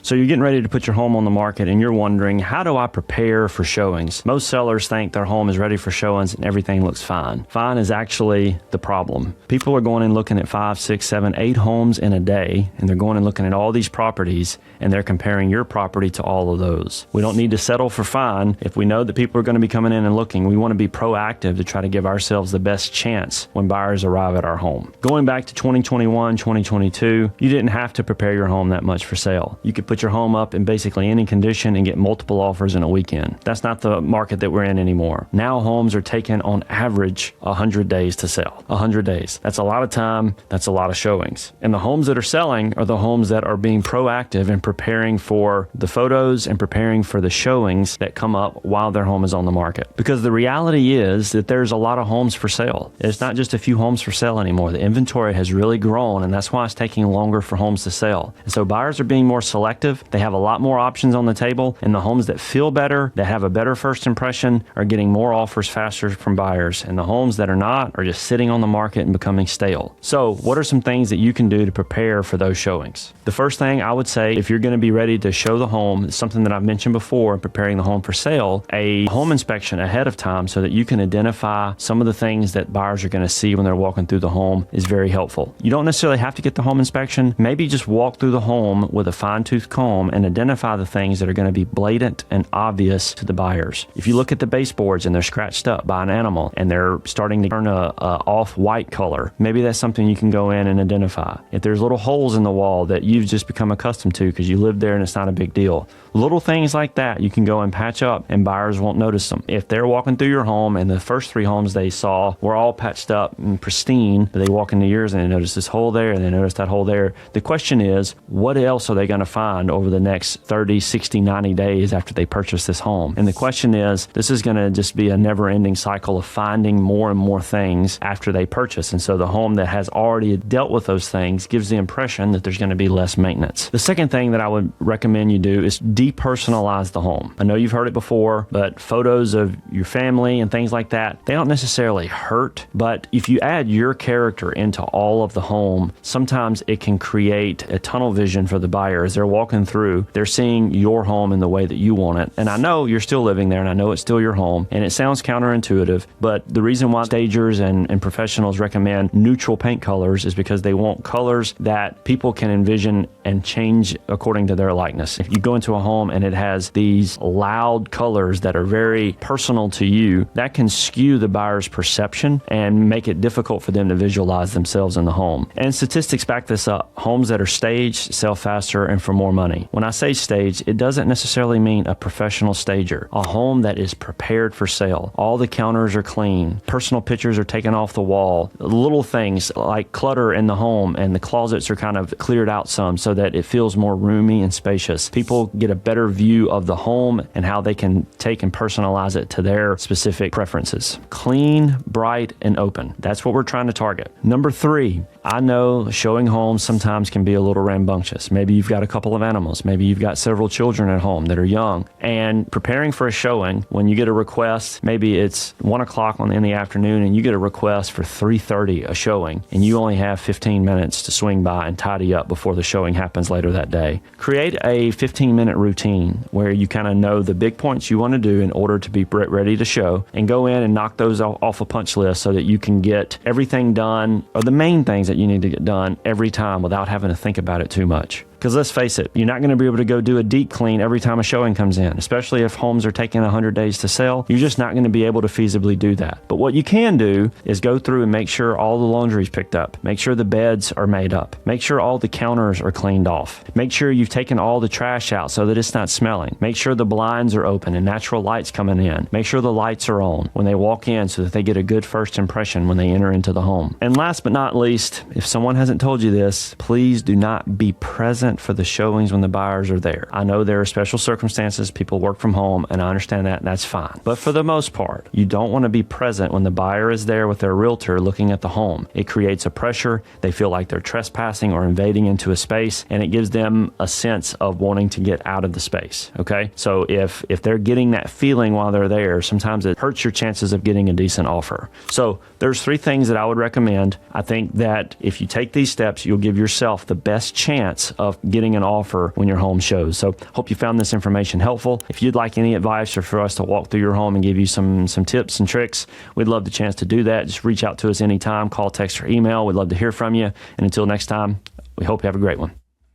So you're getting ready to put your home on the market and you're wondering, how do I prepare for showings? Most sellers think their home is ready for showings and everything looks fine. Fine is actually the problem. People are going and looking at 5, 6, 7, 8 homes in a day, and they're going and looking at all these properties, and they're comparing your property to all of those. We don't need to settle for fine. If we know that people are going to be coming in and looking, we want to be proactive to try to give ourselves the best chance when buyers arrive at our home. Going back to 2021, 2022, you didn't have to prepare your home that much for sale. You could put your home up in basically any condition and get multiple offers in a weekend. That's not the market that we're in anymore. Now homes are taking on average 100 days to sell. 100 days. That's a lot of time. That's a lot of showings. And the homes that are selling are the homes that are being proactive in preparing for the photos and preparing for the showings that come up while their home is on the market. Because the reality is that there's a lot of homes for sale. It's not just a few homes for sale anymore. The inventory has really grown, and that's why it's taking longer for homes to sell. And so buyers are being more selective. They have a lot more options on the table, and the homes that feel better, that have a better first impression, are getting more offers faster from buyers. And the homes that are not are just sitting on the market and becoming stale. So what are some things that you can do to prepare for those showings? The first thing I would say, if you're going to be ready to show the home, something that I've mentioned before, preparing the home for sale, a home inspection ahead of time so that you can identify some of the things that buyers are going to see when they're walking through the home is very helpful. You don't necessarily have to get the home inspection. Maybe just walk through the home with a fine-tooth comb and identify the things that are going to be blatant and obvious to the buyers. If you look at the baseboards and they're scratched up by an animal and they're starting to turn a off-white color, maybe that's something you can go in and identify. If there's little holes in the wall that you've just become accustomed to because you live there and it's not a big deal, little things like that you can go and patch up and buyers won't notice them. If they're walking through your home and the first 3 homes they saw were all patched up and pristine, but they walk into yours and they notice this hole there and they notice that hole there, the question is, what else are they going to find over the next 30, 60, 90 days after they purchase this home? And the question is, this is going to just be a never-ending cycle of finding more and more things after they purchase. And so the home that has already dealt with those things gives the impression that there's going to be less maintenance. The second thing that I would recommend you do is depersonalize the home. I know you've heard it before, but photos of your family and things like that, they don't necessarily hurt, but if you add your character into all of the home, sometimes it can create a tunnel vision for the buyer. As they're walking through, they're seeing your home in the way that you want it. And I know you're still living there, and I know it's still your home, and it sounds counterintuitive, but the reason why stagers and professionals recommend neutral paint colors is because they want colors that people can envision and change according to their likeness. If you go into a home and it has these loud colors that are very personal to you, that can skew the buyer's perception and make it difficult for them to visualize themselves in the home. And statistics back this up. Homes that are staged sell faster and for more money. When I say staged, it doesn't necessarily mean a professional stager. A home that is prepared for sale. All the counters are clean. Personal pictures are taken off the wall. Little things like clutter in the home and the closets are kind of cleared out some so that it feels more roomy and spacious. People get a better view of the home and how they can take and personalize it to their specific preferences. Clean, bright, and open. That's what we're trying to target. Number 3, I know showing homes sometimes can be a little rambunctious. Maybe you've got a couple of animals. Maybe you've got several children at home that are young. And preparing for a showing, when you get a request, maybe it's 1 o'clock in the afternoon and you get a request for 3:30 a showing, and you only have 15 minutes to swing by and tidy up before the showing happens later that day. Create a 15-minute routine where you kind of know the big points you want to do in order to be ready to show, and go in and knock those off a punch list so that you can get everything done, or the main things that you need to get done every time without having to think about it too much. Because let's face it, you're not going to be able to go do a deep clean every time a showing comes in, especially if homes are taking 100 days to sell. You're just not going to be able to feasibly do that. But what you can do is go through and make sure all the laundry's picked up. Make sure the beds are made up. Make sure all the counters are cleaned off. Make sure you've taken all the trash out so that it's not smelling. Make sure the blinds are open and natural light's coming in. Make sure the lights are on when they walk in so that they get a good first impression when they enter into the home. And last but not least, if someone hasn't told you this, please do not be present for the showings when the buyers are there. I know there are special circumstances, people work from home, and I understand that, and that's fine. But for the most part, you don't want to be present when the buyer is there with their realtor looking at the home. It creates a pressure. They feel like they're trespassing or invading into a space, and it gives them a sense of wanting to get out of the space, okay? So if they're getting that feeling while they're there, sometimes it hurts your chances of getting a decent offer. So there's 3 things that I would recommend. I think that if you take these steps, you'll give yourself the best chance of getting an offer when your home shows. So hope you found this information helpful. If you'd like any advice or for us to walk through your home and give you some tips and tricks, we'd love the chance to do that. Just reach out to us anytime, call, text, or email. We'd love to hear from you. And until next time, we hope you have a great one.